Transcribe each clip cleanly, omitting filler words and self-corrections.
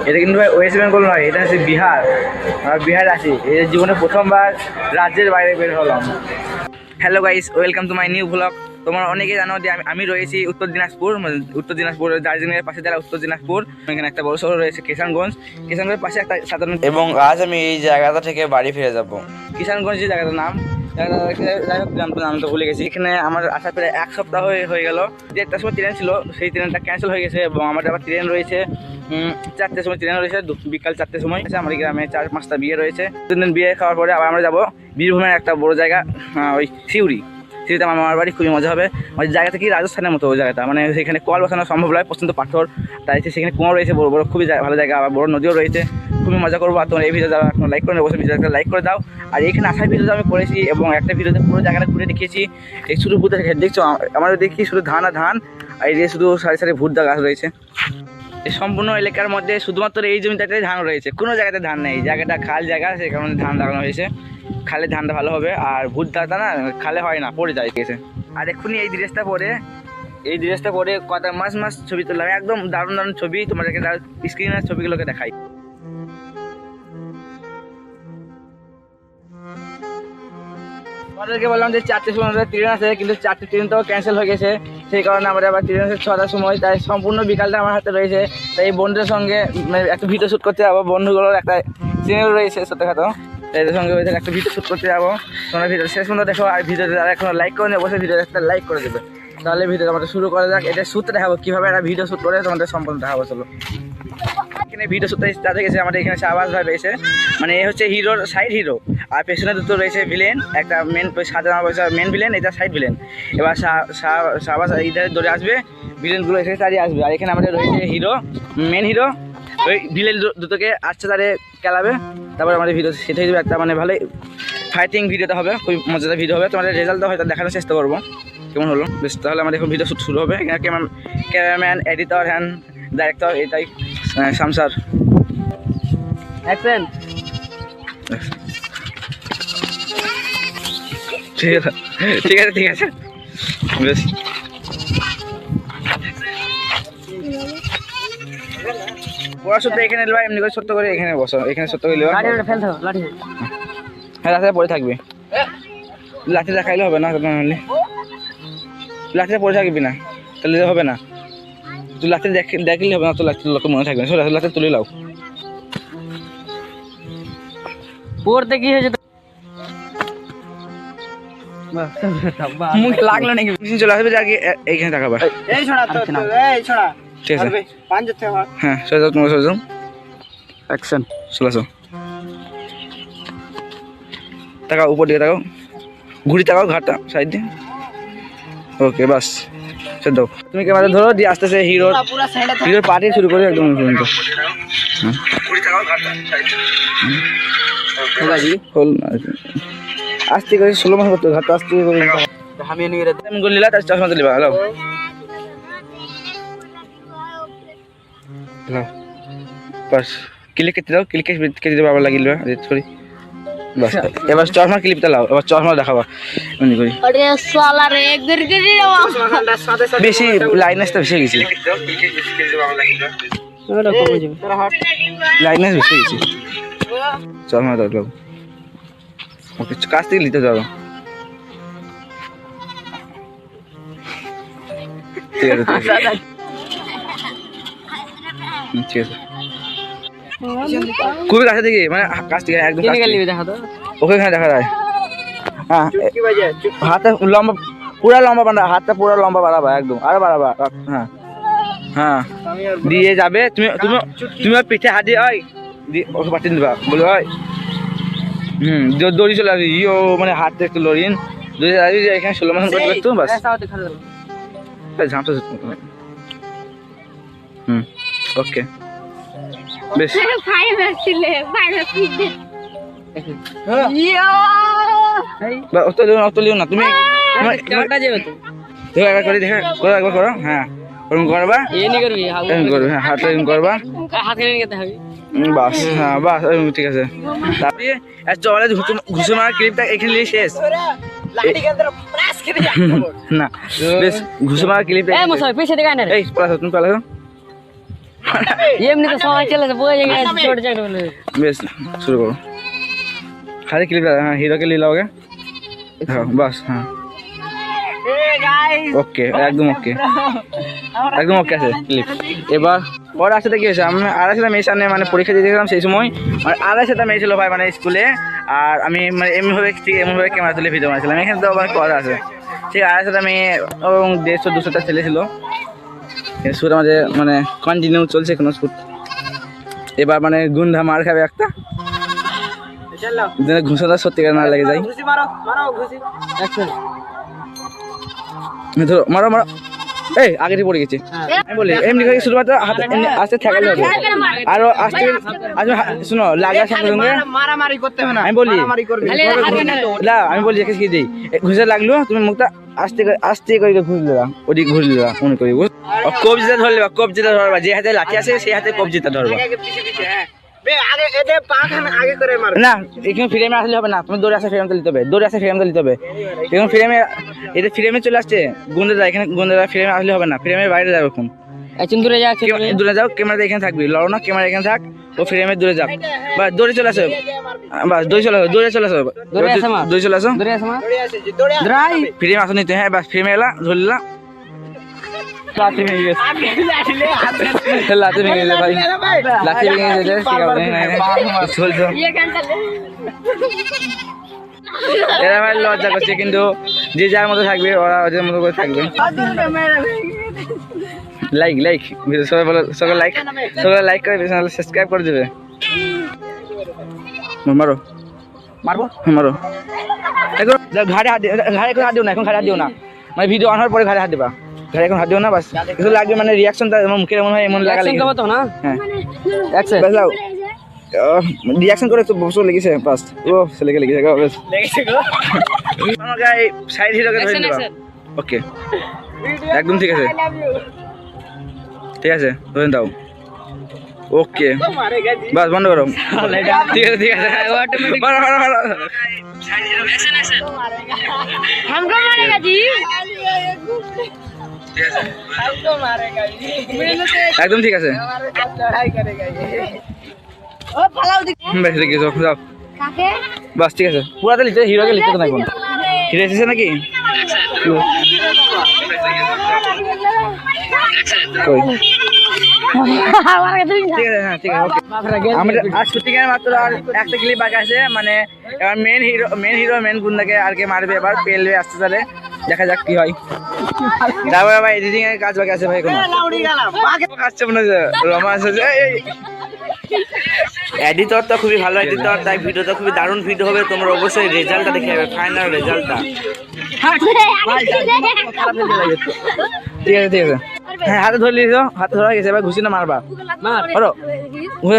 এটা কিন্তু ভাই ওয়েস্ট বেঙ্গল নয়, এটা হচ্ছে বিহার। আমরা বিহারে আছি, এই জীবনে প্রথমবার রাজ্যের বাইরে বের হলাম। Hello guys, welcome to my new blog. তোমরা অনেকে জানো যে আমি রয়েছি উত্তর দিনাজপুর, দার্জিলিংয়ের পাশে যারা উত্তর দিনাজপুর। এখানে একটা বড় শহর রয়েছে কিষানগঞ্জের পাশে একটা সাধারণ। এবং আজ আমি এই জায়গাটা থেকে বাড়ি ফিরে যাব। কিষানগঞ্জ যে জায়গাটার নাম, যাই হোক নাম তো ভুলে গেছি। এখানে আমার আসা প্রায় এক সপ্তাহ হয়ে গেল। দেড়টার সময় ট্রেন ছিল, সেই ট্রেনটা ক্যান্সেল হয়ে গেছে এবং আমার আবার ট্রেন রয়েছে 4টের সময় ট্রেন রয়েছে, বিকাল 4টের সময়। আমার গ্রামে 4-5টা বিয়ে রয়েছে। 3 দিন বিয়ে খাওয়ার পরে আবার আমরা যাবো বীরভূমের একটা বড় জায়গা, ওই সিউড়িতে আমার মামার বাড়ি। খুবই মজা হবে। ওই জায়গাটা কি রাজস্থানের মতো ওই জায়গাটা, মানে সেখানে কল বসানো সম্ভব নয়, প্রচণ্ড পাথর, তাই সেখানে কুয়ো রয়েছে বড় বড়, খুবই ভালো জায়গা। আবার বড় নদীও রয়েছে, খুবই মজা করবো। আর তোমার এই ভিডিও যারা এখন লাইক করে অবশ্যই ভিডিও একটা লাইক করে দাও। আর এখানে আসার ভিডিও আমি করেছি এবং একটা ভিডিওতে পুরো জায়গাটা ঘুরে দেখিয়েছি। এই শুধু ভূত দেখছো, আমাদের দেখি শুধু ধান আর ধান, আর এই শুধু সারি সারি ভূত গাছ রয়েছে। এই সম্পূর্ণ এলাকার মধ্যে শুধুমাত্র এই জমিটাতে ধান রয়েছে, কোনো জায়গাতে ধান নেই। জায়গাটা খাল জায়গা, সেই কারণে ধান লাগানো হয়েছে। খালে ধানটা ভালো হবে, আর ভূত ধানটা না খালে হয় না, পড়ে যায় গেছে। আর এক্ষুনি এই ড্রেসটা পরে কত মাস ছবি তুললাম, একদম দারুণ দারুণ ছবি। তোমাদেরকে স্ক্রিনের ছবিগুলোকে দেখাই। আমাদেরকে বললাম যে 4টের সময় ট্রেন আছে, কিন্তু 4টে ট্রেনটাও ক্যান্সেল হয়ে গেছে। সেই কারণে আমরা আবার ট্রেন আছে 6টার সময়, তাই সম্পূর্ণ বিকালটা আমার হাতে রয়েছে। তাই এই বন্ধুদের সঙ্গে একটা ভিডিও শ্যুট করতে যাবো। বন্ধুগুলোর একটা চ্যানেল রয়েছে ছোটোখাটো, এদের সঙ্গে একটা ভিডিও শ্যুট করতে যাবো। তোমরা ভিডিও শেষ পর্যন্ত দেখো, আর ভিডিওতে যারা এখন লাইক করে নেবে অবশ্যই ভিডিওতে একটা লাইক করে দেবে। তাহলে ভিডিও আমাদের শুরু করা যাক। এটা শ্যুটটা দেখাবো কীভাবে একটা ভিডিও শ্যুট করে তোমাদের সম্পূর্ণ দেখাবো। চলো, এখানে ভিডিও শ্যুটটা স্টার্ট হয়ে গেছে। আমাদের এখানে শাহবাজ ভাই রয়েছে, মানে এ হচ্ছে হিরোর সাইড হিরো, আর পেছনে দুটো রয়েছে ভিলেন। একটা মেন সাজানো রয়েছে মেন ভিলেন, এটা সাইড ভিলেন। এবার শাহবাজ ইধারে দৌড়ে আসবে, ভিলেনগুলো এসে তাড়িয়ে আসবে। আর এখানে আমাদের রয়েছে হিরো, মেন হিরো, ওই ভিলেন দুটোকে আচ্ছা তারে খেলাবে। তারপর আমাদের ভিডিও সেটাই দেবে একটা, মানে ভালোই ফাইটিং ভিডিওটা হবে, খুবই মজাদার ভিডিও হবে। তোমাদের রেজাল্টটা হয়তো দেখানোর চেষ্টা করবো কেমন হলো। বেশ, তাহলে আমাদের এখন ভিডিও শ্যুট শুরু হবে। এখানে ক্যামেরাম্যান, এডিটর হ্যান্ড ডাইরেক্টর এটাই শামসার। অ্যাকশন। ঠিক আছে বেশ। পড়াশোনা এখানে এলো, এমনি করে ছোট্ট করে এখানে বসো, এখানে ছোট্ট করে হ্যাঁ রাস্তায় পড়ে থাকবে। লাঠি দেখাইলে হবে না, লাঠিটা পড়ে থাকবি না, তাহলে হবে না। তুই লাঠি দেখলে হবে না, তো লাঠি লোক মনে থাকবে না। লাঠি তুলে লাও। পড়তে কি হয়েছে লাগলো নাকি? চলে আসবে আগে এইখানে দেখাবা। ঠিক আছে, হ্যাঁ চলে যাও, তোমরা চলে যাও। অ্যাকশন, চলে আসো। তাকাও উপর দিকে, তাকাও ঘুরি, তাকাও ঘাটটা সাইড দিয়ে। ওকে বাস, চল দাও। তুমি ক্যামেরা ধরো, দিয়ে আস্তে আস্তে হিরোর পার্টি শুরু করে একদম পর্যন্ত। আস্তে করে 16 মাস করতে ঘাটটা আস্তে করে নিলা, তার চশমা তুলিবা। হ্যালো বাস, ক্লিক কেটে দাও, ক্লিক কেটে দেবো আবার লাগিল সরি। বাস, এবার চশমা ক্লিপটা লাও, এবার চশমা দেখাবা। এমনি করি বেশি লাইনেসটা বেশি গেছি, লাইনেস বেশি গেছি। চশমা দাও, ওকে কাছ থেকে নিতে যাবো। ঠিক আছে ঠিক আছে, খুবই কাছে থেকে, মানে কাছ থেকে একদম ওকে এখানে দেখা যায়। হ্যাঁ হাতে লম্বা, পুরা লম্বা বাড়া, হাতটা পুরো লম্বা বাড়াবা একদম, আরো বাড়াবা। হ্যাঁ হ্যাঁ দিয়ে যাবে। তুমি পিঠে হাত দিয়ে ওকে পাঠিয়ে দিবা, বলো হয় দড়ি চলে আসবে। ইও মানে হাতটা একটু লড়িন দড়ি আসবি, এখানে 16 মাস করতে পারতো বাস। ঝাঁপটা ওকে বেশ। অত লিও না তুমি, একবার করো। হ্যাঁ ওরকম করবা, হ্যাঁ হাত এরকম করবা, বাস। হ্যাঁ বাস ঠিক আছে। তারপরে চলে ঘুষে মারা ক্লিপটা এখানে শেষ না, বেশ ঘুষে মারা ক্লিপটা। এই পালাছো তুমি, পালাছো। এমনি তো সময় চলে যাবে বোঝা গেছে ছোট ছোট বলে বেশ শুরু করো খালি ক্লিপ হ্যাঁ হিরোকে লে लोगे হ্যাঁ বাস হ্যাঁ ওকে একদম ওকে একদম ওকে আছে ক্লিপ এবার ওর আসতে কি হয়েছে আমি আড়াইশোটা মেয়ের সামনে মানে পরীক্ষা দিয়ে গেলাম সেই সময় মানে আড়াইশোটা মেয়ে ছিল ভাই মানে স্কুলে আর আমি মানে এমনিভাবে ঠিক এমনভাবে ক্যামেরা তুলে ভিডিও বানাচ্ছিলাম এখানে তো অনেক কথা আছে ঠিক আড়াইশোটা মেয়ে এবং 150-200টা ছেলে ছিল শুট আমাদের মানে কন্টিনিউ চলছে কোনো শুট এবার মানে গুন্ডা মার খাবে একটা ঘুষাটা সত্যিকার না লেগে যায় ধরো মারো মারো এই আগে থেকে পড়ে গেছে আমি বলি এমনি করে শুধুমাত্র হাতে আস্তে ঠেকালে হবে আরো আস্তে শুনো লাগার সঙ্গে সঙ্গে মারামারি করতে হবে না আমি বলি না আমি বলি দেখে শিখে দিই ঘুষে লাগলো তুমি মুখটা আস্তে করে আস্তে করে ঘুরে দিলা ওদিক ঘুরে দিলা মনে করি কবজিটা ধরলে কবজিটা ধরবা যে হাতে লাঠি আছে সেই হাতে কবজিটা ধরবা না এখানে ফ্রেমে আসলে হবে না তুমি দৌড়ে আসে ফ্রেমটা নিতে হবে দৌড়ে আসে ফ্রেমটা নিতে হবে এখন ফ্রেমে এটা ফ্রেমে চলে আসছে গুন্ডা এখানে গুন্ডা ফ্রেমে আসলে হবে না ফ্রেমের বাইরে যাবে এখন একজন দূরে যাচ্ছে দূরে যাও ক্যামেরা এখানে থাকবি লড়ো না ক্যামেরা এখানে থাক ও ফ্রেমে দূরে যাক বা দৌড়ে চলে আসো বাস দৌড়ে চলে আসো দৌড়ে চলে আসো দৌড়ে চলে আসো ফ্রেমে আসো নিতে হ্যাঁ বাস ফ্রেমে এলা ধরলা লাঠি ভেঙে গেছে লাঠি ভেঙে গেছে ভাই লাঠি ভেঙে গেছে চলছো এরা ভাই লজ্জা করছে কিন্তু যে যার মতো থাকবে ওরা ওদের মতো করে থাকবে লাইক লাইক সবাই বলো সবাই লাইক করে চ্যানেল সাবস্ক্রাইব করে দেবে মারো মারবো মারো এখন ঘাড়ে হাত ঘাড়ে এখন হাত দিও না এখন ঘাড়ে হাত দিও না মানে ভিডিও অন হওয়ার পরে ঘাড়ে হাত দিবা ঘাড়ে এখন হাত দিও না বাস কিছু লাগবে মানে রিয়াকশনটা মুখের এমন হয় এমন লাগা লাগে না হ্যাঁ বাস যাও রিয়াকশন করে তো বসে লেগেছে বাস ও ছেলেকে লেগেছে গো বেশ লেগেছে গো আমাকে সাইড হিরোকে ধরে নিবা ওকে একদম ঠিক আছে ঠিক আছে ধরে দাও ওকে বাস বন্ধ করো ঠিক আছে ঠিক আছে মারো মারো মারো हमको मारेगा जी একদম ঠিক আছে বেশ ঠিক আছে যাও বাস ঠিক আছে পুরাতে লিখতে হিরোকে লিখতে তো না এখন হিরো এসেছে নাকি কই ঠিক আছে হ্যাঁ ঠিক আছে ওকে আমাদের আর শুটিংয়ের মাত্র আর একটা ক্লিপ বাকি আছে মানে এবার মেন গুন্ডাকে আর কে মারবে এবার পেলবে আসতে চলে দেখা যাক কি হয় তারপরে ভাই এডিটিং এর কাজ বাকি আছে ভাই কোনো আসছে মনে হচ্ছে রোমান্স আছে এডিটর তো খুবই ভালো এডিটর তাই ভিডিওটা খুবই দারুণ ভিডিও হবে তোমরা অবশ্যই রেজাল্টটা দেখে যাবে ফাইনাল রেজাল্টটা ঠিক আছে ঠিক আছে হ্যাঁ হাতে ধরে লিখো হাতে ধরা গেছে এবার ঘুষি না মারবা মারো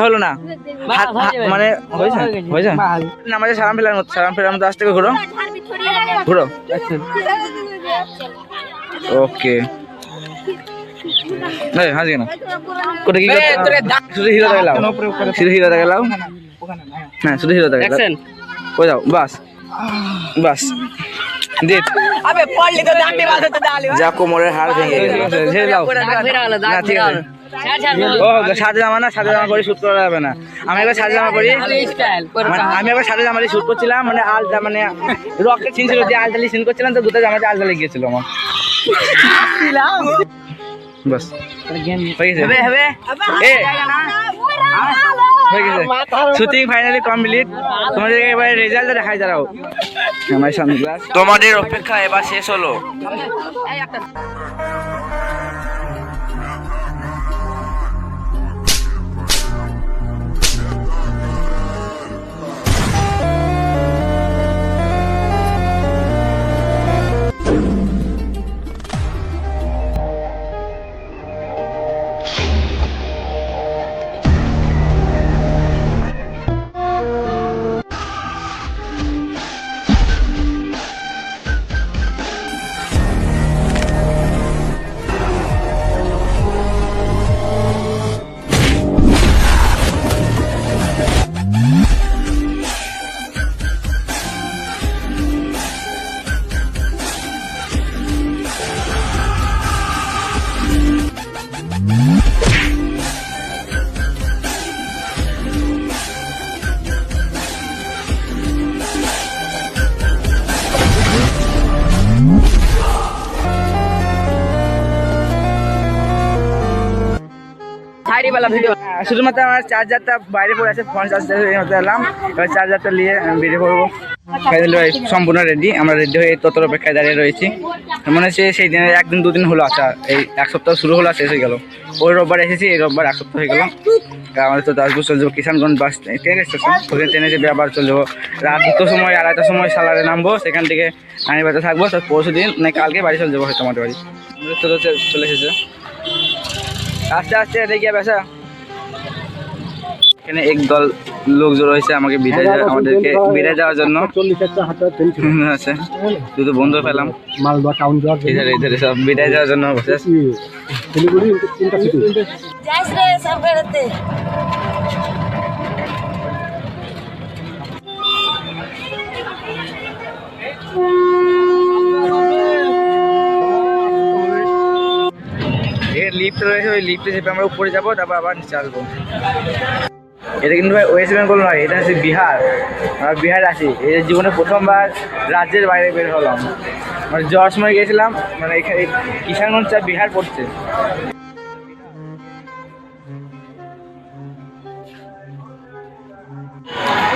হলো না মানে হয়েছে হয়েছে আমাদের সালাম ফেলার মতো আসতে ঘুরো ঘুরো ওকে হাসি কেন কোটা কি শুধু হিরো দেখে লাও শুধু হিরো দেখে লাও হ্যাঁ শুধু হিরো দেখে ও যাও বাস বাস দেখ আবে পড়লি তো ডান্ডি বাজাতে দালি যা কোমরের হাড় ভেঙে গেছে ঝেড়ে লাও না ঠিক আছে ও সাদা জামা না সাদা জামা পরে শুট করা যাবে না আমি একবার সাদা জামা পরি আমি একবার সাদা জামা পরে শুট করছিলাম মানে আলটা মানে রকেট সিন ছিল যে আলটালি সিন করছিলাম তো দুটো জামাতে আলটা লেগে গেছিল আমার বাস হয়ে গেছে এ হয়ে গেছে শুটিং ফাইনালি কমপ্লিট তোমাদের এবারে রেজাল্ট দেখাই দাঁড়াও আমার সানগ্লাস তোমাদের অপেক্ষা এবার শেষ হলো পেলাম ভিডিও। শুধুমাত্র আমার চার্জারটা বাইরে পড়ে আছে, ফোন চার্জার এলাম, এবার চার্জারটা নিয়ে আমি বেরিয়ে পড়বো। ফাইনালি ভাই সম্পূর্ণ রেডি, আমরা রেডি হয়ে তোর অপেক্ষায় দাঁড়িয়ে রয়েছি। মনে হচ্ছে সেই দিনের একদিন দুদিন হলো আসা, এই এক সপ্তাহ শুরু হলো শেষ হয়ে গেল। ওই রোববার এসেছি, এই রোববার এক সপ্তাহ হয়ে গেল। আমাদের তো দাসপুর চলে যাবো কিষানগঞ্জ বাস ট্রেন স্টেশন, ওখানে ট্রেনে চেপে আবার চলে যাবো রাত 2টার সময়, 2:30টার সময় সালারে নামবো, সেখান থেকে আমি বাড়িতে থাকবো। তার পরশু দিন মানে কালকে বাড়ি চলে যাবো হয়তো আমাদের বাড়ি। আমাদের তো চলে এসেছে আস্তে আস্তে দেখি বেসা। এখানে একদল লোক জড়ো হয়েছে আমাদেরকে বিদায় দেওয়ার জন্য। আছে শুধু বন্ধু পেলাম মালদা টাউন যাওয়ার ইধার সব বিদায় দেওয়ার জন্য বসে আছে। শিলিগুড়ি ইন্টারসিটি যাইস রে সব করতে। লিফট রয়েছে, ওই লিফটে চেপে আমরা উপরে যাবো, তারপর আবার নিচে আসবো। এটা কিন্তু ভাই ওয়েস্ট বেঙ্গল নয়, এটা হচ্ছে বিহার। আমরা বিহার আছি, এই যে জীবনে প্রথমবার রাজ্যের বাইরে বের হলাম। মানে যাওয়ার সময় গিয়েছিলাম, মানে এখানে কিষানগঞ্জ বিহার পড়ছে।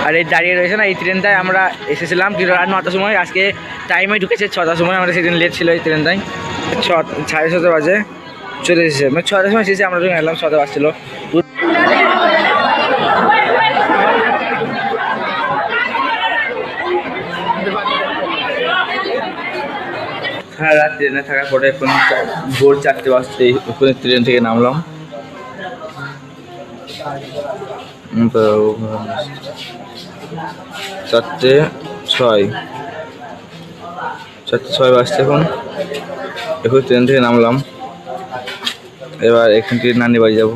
আর এই দাঁড়িয়ে রয়েছে না, এই ট্রেনটায় আমরা এসেছিলাম কিন্তু রাত 9টার সময়, আজকে টাইমে ঢুকেছে 6টার সময়। আমরা সেদিন লেট ছিল এই ট্রেনটায়, 6:30 বাজে চলে এসেছে, মানে 6টার সময় এসেছে, আমরা যখন এলাম 6টা বাজছিল। সারা রাত ট্রেনে থাকার পরে এখন ভোর 4টে বাজতে ওখানে ট্রেন থেকে নামলাম। তো 4:06 বাজছে এখন ট্রেন থেকে নামলাম। এবার এখান থেকে নানি বাড়ি যাবো।